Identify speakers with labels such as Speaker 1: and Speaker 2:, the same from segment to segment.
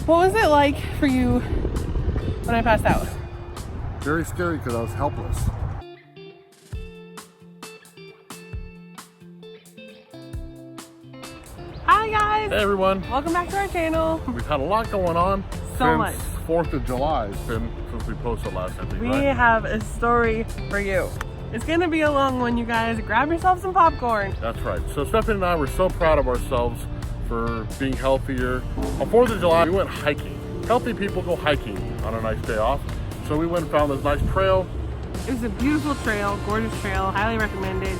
Speaker 1: What was it like for you when I passed out?
Speaker 2: Very scary because I was helpless.
Speaker 1: Hi guys!
Speaker 2: Hey everyone.
Speaker 1: Welcome back to our channel.
Speaker 2: We've had a lot going on
Speaker 1: So much.
Speaker 2: since 4th of July. It's been since we posted last time.
Speaker 1: We
Speaker 2: Right?
Speaker 1: have a story for you. It's gonna be a long one, you guys. Grab yourself some popcorn.
Speaker 2: That's right. So Stephanie and I were so proud of ourselves for being healthier. On 4th of July, we went hiking. Healthy people go hiking on a nice day off. So we went and found this nice trail.
Speaker 1: It was a beautiful trail, gorgeous trail, highly recommended.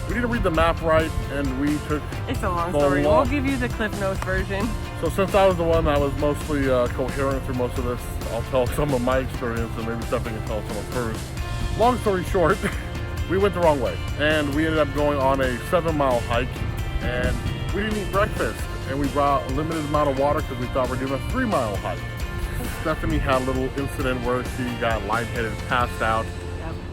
Speaker 2: We need to read the map right, and we took...
Speaker 1: It's a long
Speaker 2: So
Speaker 1: story.
Speaker 2: long.
Speaker 1: We'll give you the Cliff Notes version.
Speaker 2: So since I was the one that was mostly coherent through most of this, I'll tell some of my experience, and maybe Stephanie can tell some of hers. Long story short, we went the wrong way, and we ended up going on a 7-mile hike, and we didn't eat breakfast, and we brought a limited amount of water because we thought we were doing a 3-mile hike. Stephanie had a little incident where she got lightheaded and passed out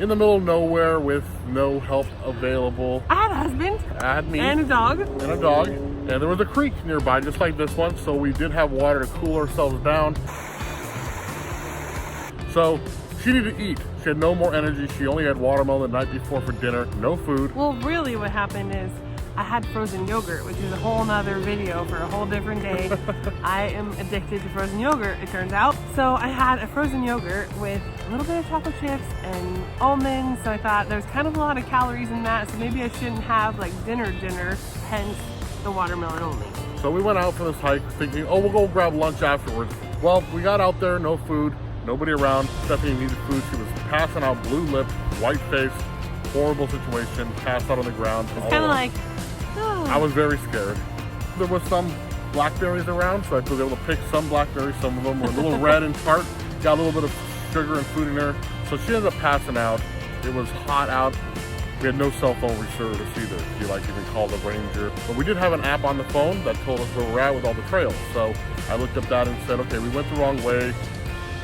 Speaker 2: in the middle of nowhere with no help available.
Speaker 1: I had a husband
Speaker 2: I had me
Speaker 1: and a dog.
Speaker 2: and a dog, and there was a creek nearby just like this one, so we did have water to cool ourselves down. So she needed to eat. She had no more energy. She only had watermelon the night before for dinner, no food.
Speaker 1: Well, really what happened is I had frozen yogurt, which is a whole nother video for a whole different day. I am addicted to frozen yogurt, it turns out. So I had a frozen yogurt with a little bit of chocolate chips and almonds. So I thought there's kind of a lot of calories in that, so maybe I shouldn't have like dinner, hence the watermelon only.
Speaker 2: So we went out for this hike thinking, oh, we'll go grab lunch afterwards. Well, we got out there, no food, nobody around. Stephanie needed food. She was passing out, blue-lipped, white-faced, horrible situation, passed out on the ground.
Speaker 1: It's kind of like,
Speaker 2: I was very scared. There was some blackberries around, so I was able to pick some blackberries. Some of them were a little red and tart, got a little bit of sugar and food in there. So she ended up passing out. It was hot out. We had no cell phone service either, if you like even call the ranger. But we did have an app on the phone that told us where we're at with all the trails. So I looked up that and said, okay, we went the wrong way.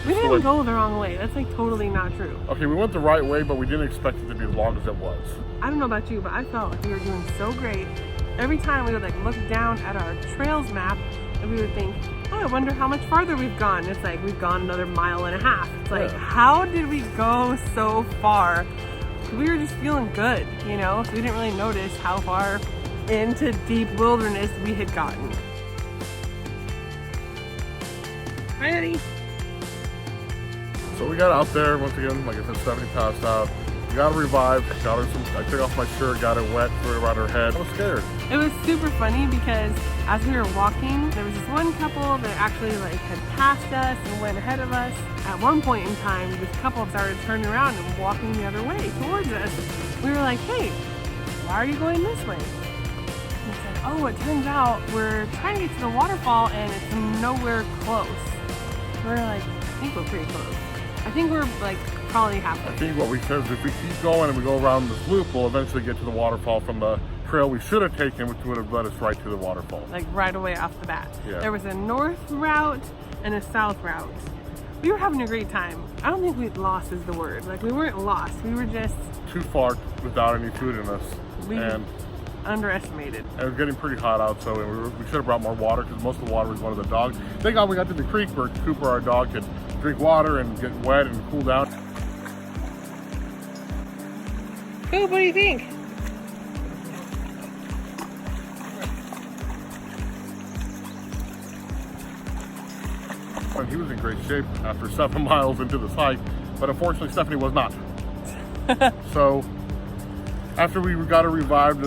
Speaker 1: we didn't go the wrong way. That's like totally not true.
Speaker 2: Okay, we went the right way, but we didn't expect it to be as long as it was.
Speaker 1: I don't know about you, but I felt like we were doing so great. Every time we would like look down at our trails map and we would think, oh, I wonder how much farther we've gone. It's like we've gone another 1.5 miles. It's like,
Speaker 2: Yeah.
Speaker 1: how did we go so far? We were just feeling good, you know? So we didn't really notice how far into deep wilderness we had gotten. Hi, Eddie.
Speaker 2: So we got out there, once again, like I said, Stephanie passed out. We got her revived, got her some, I took off my shirt, got it wet, threw it around her head. I was scared.
Speaker 1: It was super funny because as we were walking, there was this one couple that actually like had passed us and went ahead of us. At one point in time, this couple started turning around and walking the other way towards us. We were like, hey, why are you going this way? And he said, oh, it turns out we're trying to get to the waterfall and it's nowhere close. We were like, I think we're pretty close. I think we're like probably halfway.
Speaker 2: I think what we said is if we keep going and we go around this loop, we'll eventually get to the waterfall from the trail we should have taken, which would have led us right to the waterfall.
Speaker 1: Like right away off the bat.
Speaker 2: Yeah.
Speaker 1: There was a north route and a south route. We were having a great time. I don't think we lost is the word. Like we weren't lost. We were just
Speaker 2: Too far without any food in us.
Speaker 1: We-
Speaker 2: and
Speaker 1: underestimated.
Speaker 2: it was getting pretty hot out, so we should have brought more water because most of the water was one of the dogs. Thank God we got to the creek where Cooper, our dog, could drink water and get wet and cool down.
Speaker 1: Coop, what do you think?
Speaker 2: And he was in great shape after 7 miles into this hike, but unfortunately Stephanie was not. So after we got her revived,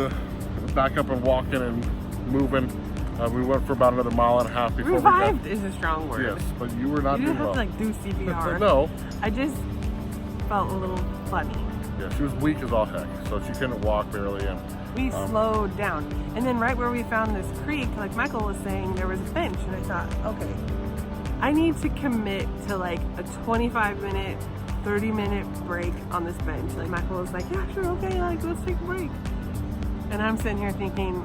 Speaker 2: back up and walking and moving, we went for about another 1.5 miles before
Speaker 1: Revived is a strong word.
Speaker 2: Yes, but you were not
Speaker 1: You
Speaker 2: doing
Speaker 1: didn't have
Speaker 2: well.
Speaker 1: to like do CPR.
Speaker 2: No.
Speaker 1: I just felt a little funny.
Speaker 2: Yeah, she was weak as all heck, so she couldn't walk barely. And
Speaker 1: We slowed down. And then right where we found this creek, like Michael was saying, there was a bench. And I thought, okay, I need to commit to like a 25-minute, 30-minute break on this bench. Like Michael was like, yeah, sure, okay, like let's take a break. And I'm sitting here thinking,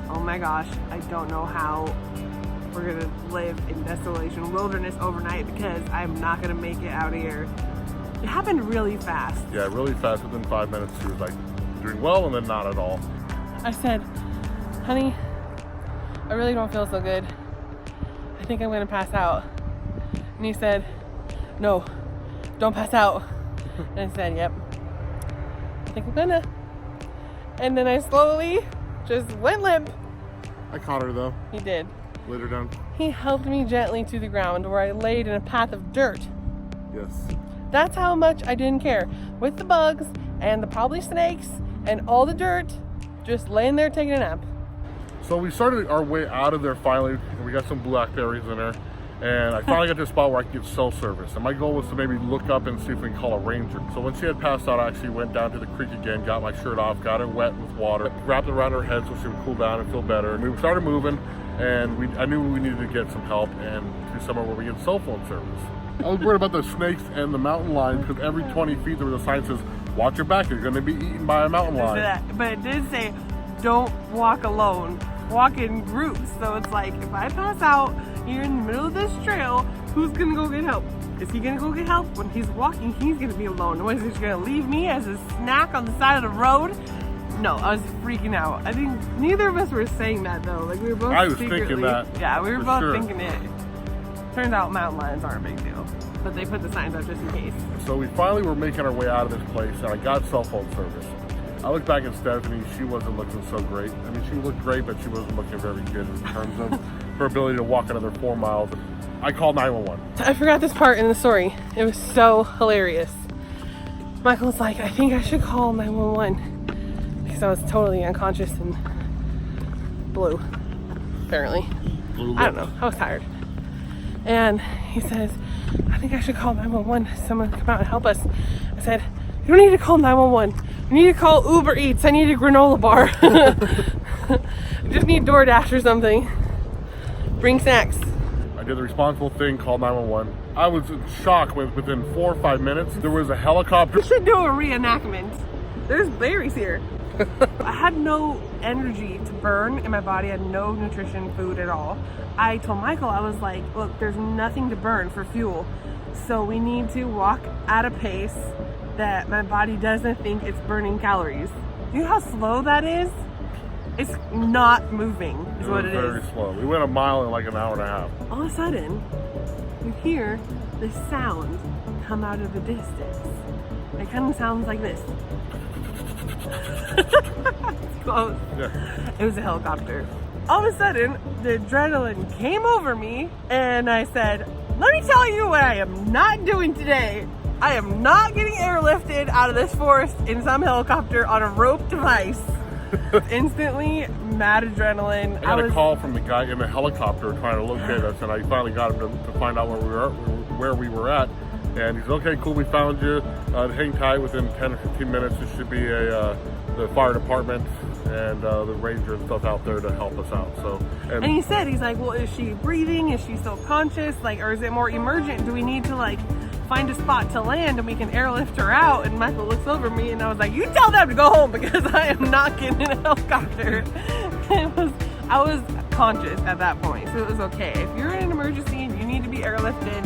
Speaker 1: oh my gosh, I don't know how we're gonna live in desolation wilderness overnight because I'm not gonna make it out of here. It happened really fast.
Speaker 2: yeah, really fast. Within 5 minutes, she was like doing well, and then not at all.
Speaker 1: I said, honey, I really don't feel so good. I I think I'm gonna pass out. And he said, no, don't pass out. And I said, yep, I think I'm gonna. And then I slowly just went limp.
Speaker 2: I caught her though.
Speaker 1: He did.
Speaker 2: Laid her down.
Speaker 1: He helped me gently to the ground where I laid in a path of dirt.
Speaker 2: Yes.
Speaker 1: That's how much I didn't care. With the bugs and the probably snakes and all the dirt, just laying there taking a nap.
Speaker 2: So we started our way out of there finally. We got some blackberries in there. And I finally got to a spot where I could get cell service. And my goal was to maybe look up and see if we can call a ranger. So when she had passed out, I actually went down to the creek again, got my shirt off, got her wet with water, wrapped it around her head so she would cool down and feel better. And we started moving, and I knew we needed to get some help and to somewhere where we get cell phone service. I was worried about the snakes and the mountain lions because every 20 feet there was a sign that says, watch your back, you're going to be eaten by a mountain lion.
Speaker 1: But it did say, don't walk alone. Walk in groups. So it's like, if I pass out, you're in the middle of this trail, who's gonna go get help? Is he gonna go get help? When he's walking, he's gonna be alone. What, is he gonna leave me as a snack on the side of the road? No, I was freaking out. I think neither of us were saying that though. Like we were both
Speaker 2: I was
Speaker 1: secretly,
Speaker 2: thinking that.
Speaker 1: Yeah, we were both
Speaker 2: sure.
Speaker 1: thinking it. Turns out mountain lions aren't a big deal. But they put the signs up just in case.
Speaker 2: So we finally were making our way out of this place and I got cell phone service. I looked back at Stephanie, she wasn't looking so great. I mean, she looked great, but she wasn't looking very good in terms of her ability to walk another 4 miles. I called 911.
Speaker 1: I forgot this part in the story. It was so hilarious. Michael was like, I think I should call 911 because I was totally unconscious and blue, apparently.
Speaker 2: Blue
Speaker 1: I don't know, I was tired. And he says, I think I should call 911, someone come out and help us. I said, you don't need to call 911. You need to call Uber Eats. I need a granola bar. I just need DoorDash or something. Bring snacks.
Speaker 2: I did the responsible thing, called 911. I was in shock within 4 or 5 minutes. There was a helicopter.
Speaker 1: We should do a reenactment. There's berries here. I had no energy to burn in my body. I had no nutrition, food at all. I told Michael, I was like, look, there's nothing to burn for fuel. So we need to walk at a pace that my body doesn't think it's burning calories. Do you know how slow that is? It's not moving, is what it is.
Speaker 2: Very slow. We went a mile in like an hour and a half.
Speaker 1: All of a sudden, you hear the sound come out of the distance. It kind of sounds like this. It's close.
Speaker 2: Yeah.
Speaker 1: It was a helicopter. All of a sudden, the adrenaline came over me, and I said, let me tell you what I am not doing today. I am not getting airlifted out of this forest in some helicopter on a rope device. Instantly, mad adrenaline.
Speaker 2: I got a call from the guy in the helicopter trying to locate us, and I finally got him to find out where we were at. And he's okay, cool, we found you. Hang tight, within 10 or 15 minutes, there should be the fire department and the ranger and stuff out there to help us out. So,
Speaker 1: and he said, he's like, well, is she breathing? Is she still conscious? Like, or is it more emergent? Do we need to like find a spot to land and we can airlift her out? And Michael looks over at me and I was like, you tell them to go home because I am not getting in a helicopter. I was conscious at that point, so it was okay. If you're in an emergency and you need to be airlifted,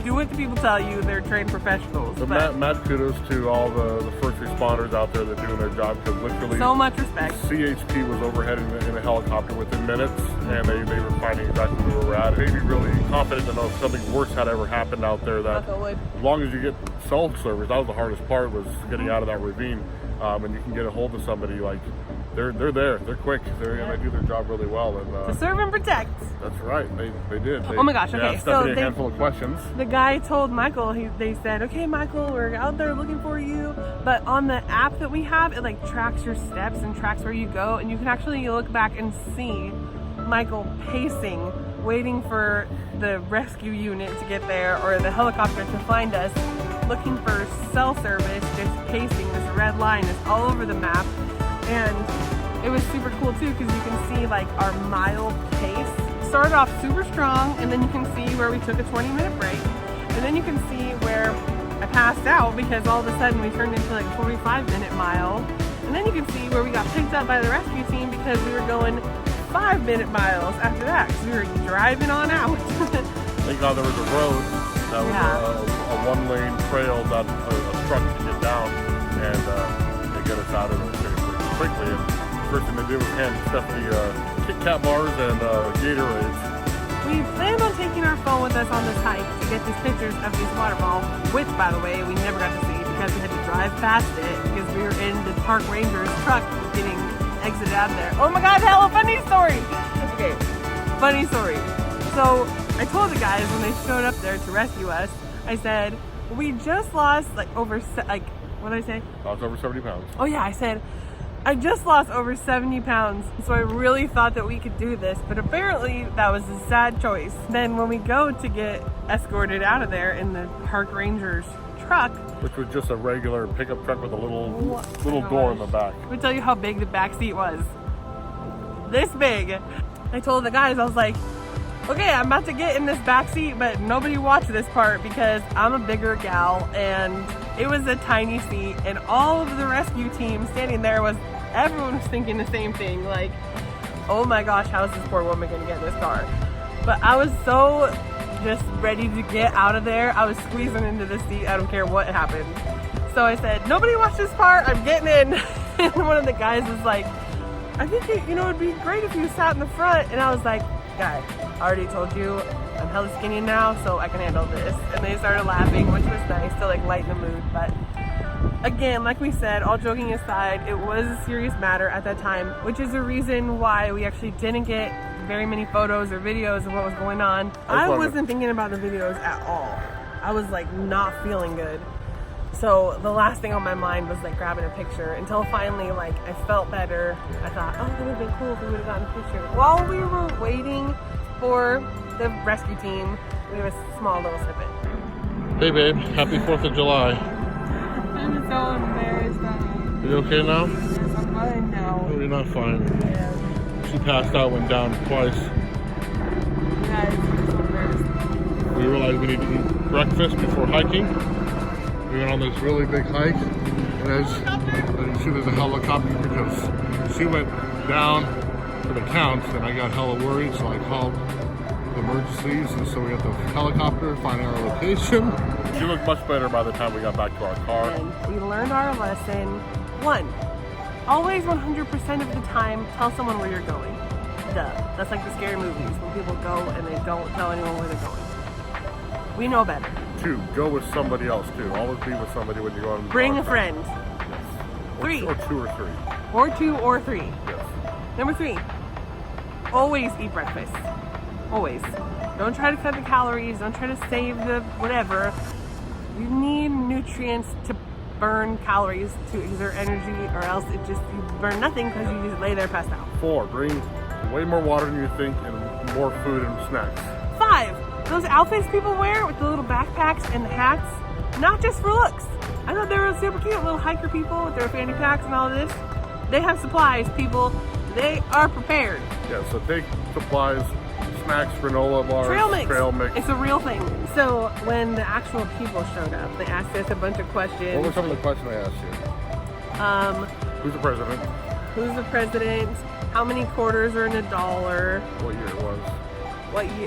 Speaker 1: do what the people tell you. They're trained professionals.
Speaker 2: So mad kudos to all the first responders out there that are doing their job, because literally
Speaker 1: so much respect.
Speaker 2: CHP was overhead in a helicopter within minutes, and they were finding exactly where we were at. Made me really confident to know if something worse had ever happened out there, that as long as you get cell service, that was the hardest part, was getting out of that ravine, and you can get a hold of somebody. Like they're there, they're quick, and they do their job really well. And
Speaker 1: to serve and protect.
Speaker 2: That's right, they did.
Speaker 1: Oh my gosh, okay,
Speaker 2: so a handful of questions.
Speaker 1: The guy told Michael, they said, okay, Michael, we're out there looking for you. But on the app that we have, it like tracks your steps and tracks where you go. And you can actually look back and see Michael pacing, waiting for the rescue unit to get there or the helicopter to find us, looking for cell service, just pacing. This red line is all over the map. And it was super cool too, because you can see like our mile pace. Started off super strong, and then you can see where we took a 20-minute break, and then you can see where I passed out because all of a sudden we turned into like a 45-minute mile, and then you can see where we got picked up by the rescue team because we were going 5-minute miles after that because we were driving on out.
Speaker 2: Thank God there was a road that was a one-lane trail that a truck could get down, and they get us out of there pretty quickly. And the first thing they did was hand Stephanie Kit Kat bars and Gatorades.
Speaker 1: we planned on taking our phone with us on this hike to get these pictures of these waterfall, which, by the way, we never got to see because we had to drive past it because we were in the park ranger's truck getting exited out of there. Oh my God, hella funny story. Okay, funny story. So I told the guys when they showed up there to rescue us, I said, we just lost what did I say?
Speaker 2: I was over 70 pounds.
Speaker 1: Oh yeah, I said, I just lost over 70 pounds, so I really thought that we could do this, but apparently that was a sad choice. Then when we go to get escorted out of there in the park ranger's truck,
Speaker 2: which was just a regular pickup truck with a little door in the back.
Speaker 1: Let me tell you how big the back seat was. This big. I told the guys, I was like, okay, I'm about to get in this back seat, but nobody watch this part because I'm a bigger gal, and it was a tiny seat, and all of the rescue team standing there everyone was thinking the same thing, like, oh my gosh, how is this poor woman gonna get in this car? But I was so just ready to get out of there. I was squeezing into the seat, I don't care what happened. So I said, nobody watch this part, I'm getting in. And one of the guys was like, I think it'd be great if you sat in the front. And I was like, guy, I already told you I'm hella skinny now, so I can handle this. And they started laughing, which was nice to like lighten the mood. But again, like we said, all joking aside, it was a serious matter at that time, which is the reason why we actually didn't get very many photos or videos of what was going on. I wasn't thinking about the videos at all. I was like not feeling good. So the last thing on my mind was like grabbing a picture until finally like I felt better. I thought, oh, it would have been cool if we would have gotten a picture. While we were waiting for the rescue team, we have a small little snippet.
Speaker 2: Hey babe, happy 4th of July.
Speaker 1: I'm so embarrassed.
Speaker 2: Are you okay now?
Speaker 1: Yes, I'm fine now.
Speaker 2: No, you're not fine.
Speaker 1: Yeah.
Speaker 2: She passed out, went down twice.
Speaker 1: Guys, I'm so embarrassed.
Speaker 2: We realized we need to eat breakfast before hiking. We went on this really big hike, and as you see, there's a helicopter because she went down for the count, and I got hella worried, so I called the emergencies, and so we got the helicopter finding our location. She looked much better by the time we got back to our car.
Speaker 1: And we learned our lesson. 1, always 100% of the time tell someone where you're going. Duh. That's like the scary movies when people go and they don't tell anyone where they're going. We know better.
Speaker 2: 2, go with somebody else too. Always be with somebody when you go on.
Speaker 1: Bring a friend.
Speaker 2: Yes.
Speaker 1: 3.
Speaker 2: Or 2 or 3.
Speaker 1: Or 2 or 3.
Speaker 2: Yes.
Speaker 1: Number 3, always eat breakfast. Always. Don't try to cut the calories. Don't try to save the whatever. You need nutrients to burn calories to exert energy, or else you burn nothing because you just lay there passed out.
Speaker 2: 4, bring way more water than you think and more food and snacks.
Speaker 1: 5, those outfits people wear with the little backpacks and the hats, not just for looks. I thought they were super cute, little hiker people with their fanny packs and all of this. They have supplies, people. They are prepared.
Speaker 2: Yeah, so take supplies, snacks, granola bars,
Speaker 1: trail mix. It's a real thing. So when the actual people showed up, they asked us a bunch of questions.
Speaker 2: What were some of the questions I asked you? Who's the president?
Speaker 1: Who's the president? How many quarters are in a dollar?
Speaker 2: What year it was?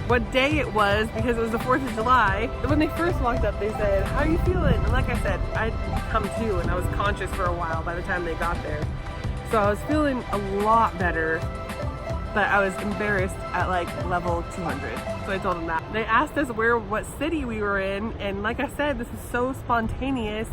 Speaker 1: What day it was, because it was the 4th of July. When they first walked up, they said, how are you feeling? And like I said, I'd come to and I was conscious for a while by the time they got there. So I was feeling a lot better, but I was embarrassed at like level 200. So I told them that. They asked us what city we were in, and like I said, this was so spontaneous.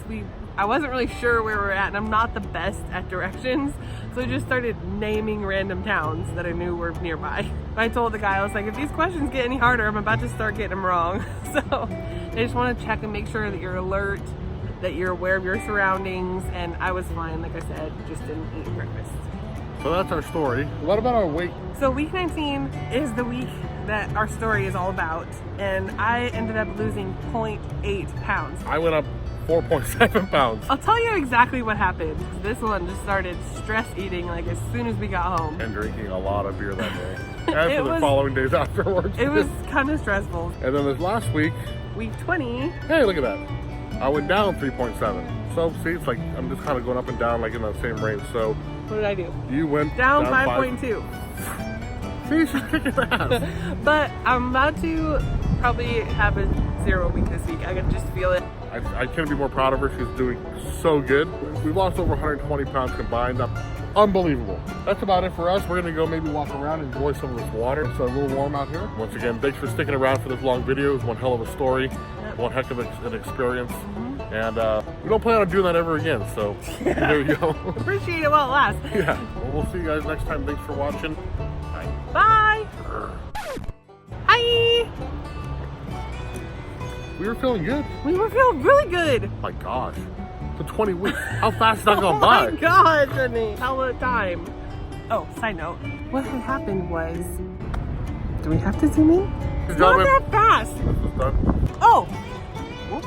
Speaker 1: I wasn't really sure where we were at, and I'm not the best at directions. So I just started naming random towns that I knew were nearby. I told the guy, I was like, if these questions get any harder, I'm about to start getting them wrong. So they just want to check and make sure that you're alert, that you're aware of your surroundings, and I was fine, like I said, just didn't eat breakfast.
Speaker 2: So that's our story. What about our weight?
Speaker 1: So week 19 is the week that our story is all about, and I ended up losing 0.8 pounds.
Speaker 2: I went up 4.7 pounds.
Speaker 1: I'll tell you exactly what happened. This one just started stress eating like as soon as we got home.
Speaker 2: And drinking a lot of beer that day. And for the following days afterwards.
Speaker 1: It was kind of stressful.
Speaker 2: And then this last week.
Speaker 1: Week 20.
Speaker 2: Hey, look at that. I went down 3.7. So see, it's like I'm just kind of going up and down like in that same range. So
Speaker 1: what did I do?
Speaker 2: You went
Speaker 1: down 5.2.
Speaker 2: See, she's kicking ass.
Speaker 1: But I'm about to probably have a 0 week this week. I can just feel it.
Speaker 2: I couldn't be more proud of her. She's doing so good. We've lost over 120 pounds combined. unbelievable. That's about it for us. We're gonna go maybe walk around and enjoy some of this water. It's a little warm out here. Once again, thanks for sticking around for this long video. It was one hell of a story, one heck of an experience. And we don't plan on doing that ever again, so there you go.
Speaker 1: Appreciate it while it lasts.
Speaker 2: Yeah, well, we'll see you guys next time. Thanks for watching. Bye.
Speaker 1: Bye. Hi.
Speaker 2: We were feeling good.
Speaker 1: We were feeling really good.
Speaker 2: My gosh, the 20 weeks. How fast is that
Speaker 1: Oh
Speaker 2: going
Speaker 1: my
Speaker 2: by?
Speaker 1: God, Jenny. Hella time. Oh, side note. What had happened was, do we have to zoom in? It's not that fast.
Speaker 2: This is done.
Speaker 1: Oh. Whoops.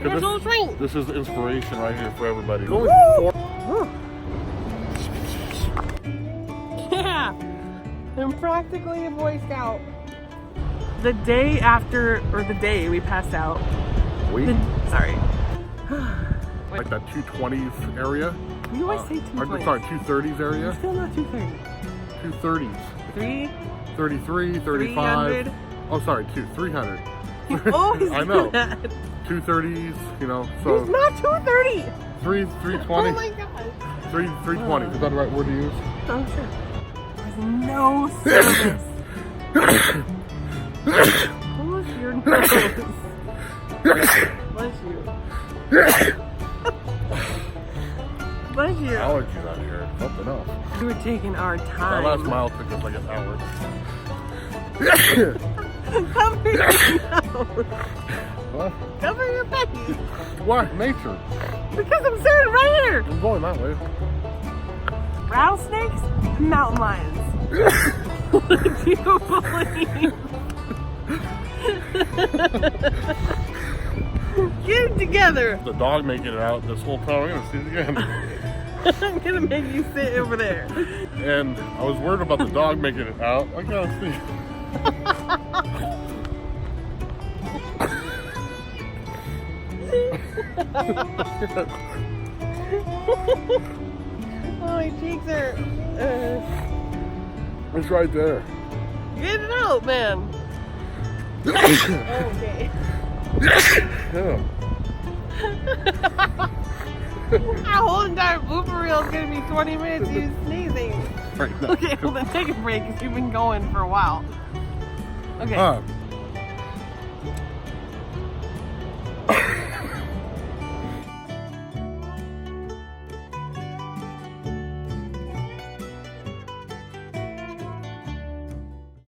Speaker 1: There's a
Speaker 2: This-
Speaker 1: little train.
Speaker 2: This is inspiration right here for everybody. It's only
Speaker 1: Woo!
Speaker 2: 4.
Speaker 1: Yeah. I'm practically a Boy Scout. The day after, or the day we passed out.
Speaker 2: Wait,
Speaker 1: Sorry.
Speaker 2: like that 220s area.
Speaker 1: You always say
Speaker 2: Or,
Speaker 1: 220.
Speaker 2: sorry, 230s area.
Speaker 1: Still not 230.
Speaker 2: 230s. 33, 35.
Speaker 1: 300.
Speaker 2: Oh, sorry, 300.
Speaker 1: You always
Speaker 2: I
Speaker 1: do
Speaker 2: know.
Speaker 1: that.
Speaker 2: 230s, you know,
Speaker 1: It's
Speaker 2: so
Speaker 1: not 230.
Speaker 2: 320,
Speaker 1: Oh my God.
Speaker 2: 320. Is that the right word to use?
Speaker 1: Oh, sure. There's no service. Close your nose. Bless you. Bless you.
Speaker 2: Allergies out here. Something else.
Speaker 1: We were taking our
Speaker 2: That
Speaker 1: time.
Speaker 2: last mile took us like an hour.
Speaker 1: Cover your nose.
Speaker 2: What?
Speaker 1: Cover your face.
Speaker 2: Why? Nature.
Speaker 1: Because I'm standing right here.
Speaker 2: I'm going that way.
Speaker 1: Rattlesnakes and mountain lions. Do you believe? Get it together.
Speaker 2: The dog making it out this whole time. We're gonna see it again.
Speaker 1: I'm gonna make you sit over there.
Speaker 2: And I was worried about the dog making it out. I gotta see.
Speaker 1: Oh, my cheeks are.
Speaker 2: It's right there.
Speaker 1: Get it out, man. Okay.
Speaker 2: Yeah.
Speaker 1: That whole entire blooper reel is gonna be 20 minutes of you sneezing.
Speaker 2: Right now.
Speaker 1: Okay, well then take a break because you've been going for a while. Okay.